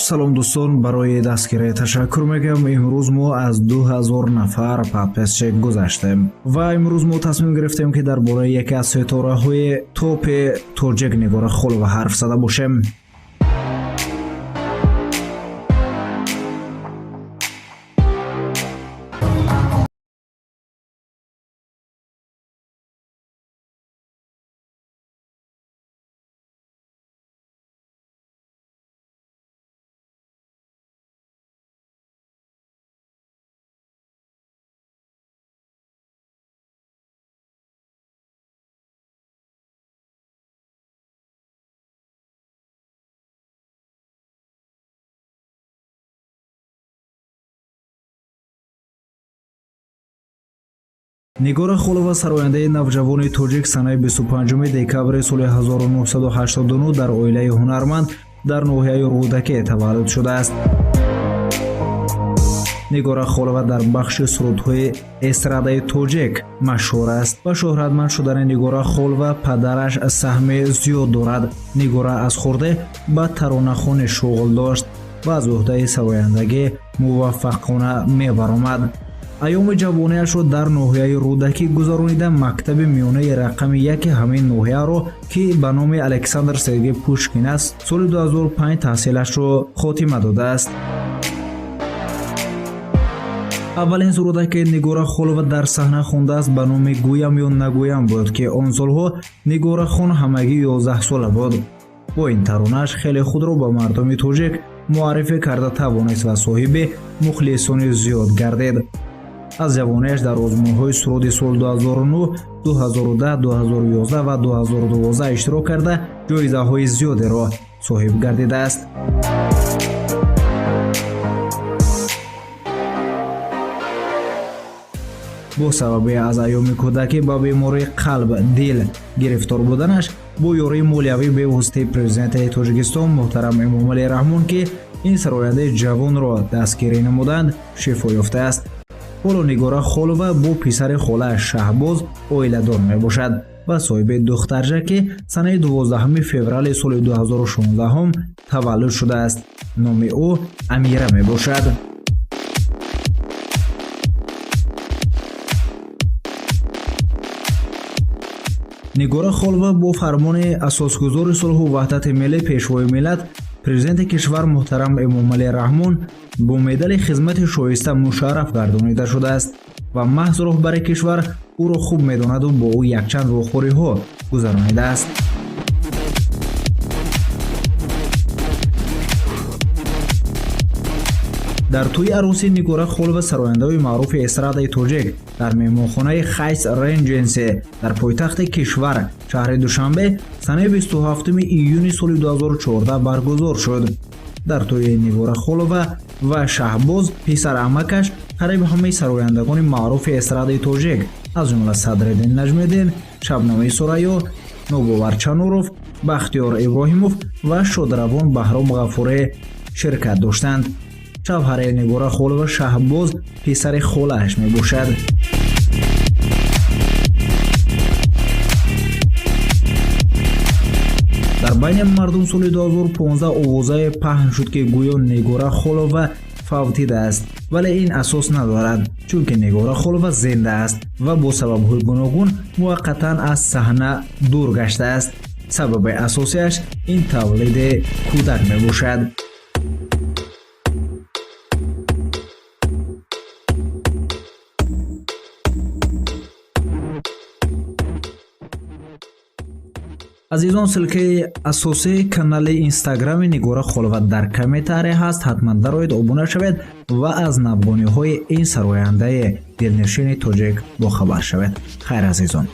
салом дӯстон, барои дастгирӣ ташаккур мегӯям. имрӯз мо аз 2000 нафар подписчик гузаштем ва имрӯз мо тасмим гирифтем ки дар бораи яке аз ситораҳои топи тоҷик Нигора Холова ҳарф зада бошем. Нигора Холова сарояндаи навҷавони тоҷик санаи 25 декабри соли 1989 дар оилаи хунарманд дар ноҳияи Рудаке таваллуд шудааст. Нигора Холова дар бахши сурудҳои эстрадаи тоҷик машҳур аст. Ба шӯҳратманд шудани Нигора Холова падараш саҳми зиёд дорад. Нигора аз хурдӣ ба таронахони шуғл дошт ва аз уҳдаи сарояндагӣ муваффақона мебаромад. айёми ҷавониашро дар ноҳияи Рудакӣ гузаронида мактаби миёнаи рақами 1 ҳамин ноҳияро ки ба номи Александр Сергей Пушкин аст, соли 2005 таҳсилашро хотима додааст. аввалин сурудаки Нигора Холова дар саҳна хондааст ба номи Гӯям ё нагӯям буд ки он солҳо Нигорахон ҳамагӣ 11 сола буд. бо ин таронааш хеле худро ба мардуми тоҷик муаррифӣ карда тавонист ва соҳиби мухлисони зиёд гардид. аз ҷавонияш дар озмунҳои суруди соли 2009, 2010, 2011 ва 2012 иштирок карда ҷоизаҳои зиёдеро соҳиб гардидааст. бо сабаби аз айёми кӯдакӣ ба бемории қалб дил гирифтор буданаш бо ёрии молиявӣ бевоситаи президентии Тоҷикистон муҳтарам Эмомалӣ Раҳмон ки ин сарояндаи ҷавонро дастгирӣ намуданд, шифо ёфтааст. ҳоло Нигора Холова бо писари холааш Шаҳбоз оиладор мебошад ва соҳиби духтарҷа ки санаи 12 феврали соли 2016 таваллуд шудааст. номи ӯ Амира мебошад. Нигора Холова бо фармони асосгузори сулҳу ваҳдати миллӣ пешвои миллат президенти кишвар муҳтарам Эмомалӣ Раҳмон бо медали хизмати шоиста мушарраф гардонида шудааст ва маҳз роҳбари кишвар ӯро хуб медонаду бо ӯ якчанд вохӯриҳо гузаронидааст. дар тӯи ароси Нигора Холова сарояндаи маъруфи эстрадаи тоҷик дар меҳмонхонаи Хайс Ренҷенси дар пойтахти кишвар шаҳри Душанбе санаи 27 июни соли 2014 баргузор шуд. дар тӯи Нигора Холова ва Шаҳбоз писар амакаш қариб ҳамаи сарояндагони маъруфи эстрадаи тоҷик аз ҷумла Садриддин Наҷмиддин, Шабнамӣ Сурайё, Нобовар Чануров, Бахтиёр Иброҳимов ва шодравон Баҳром Ғафурӣ ширкат доштанд. ҷавҳари Нигора Холова Шаҳбоз писари холааш мебошад. дар байни мардум соли 2015 овозае паҳн шуд ки гӯё Нигора Холова фавтидааст, вале ин асос надорад, чунки Нигора Холова зинда аст ва бо сабабҳои гуногун муваққатан аз саҳна дур гаштааст. сабаби асосияш ин тавлиди кӯдак мебошад. азизон, силкаи асосии канали инстаграми Нигора Холова дар комментария ҳаст. ҳатман дароед обуна шавед ва аз навбониҳои ин сарояндаи дилнишини тоҷик бохабар шавед. хайр азизон.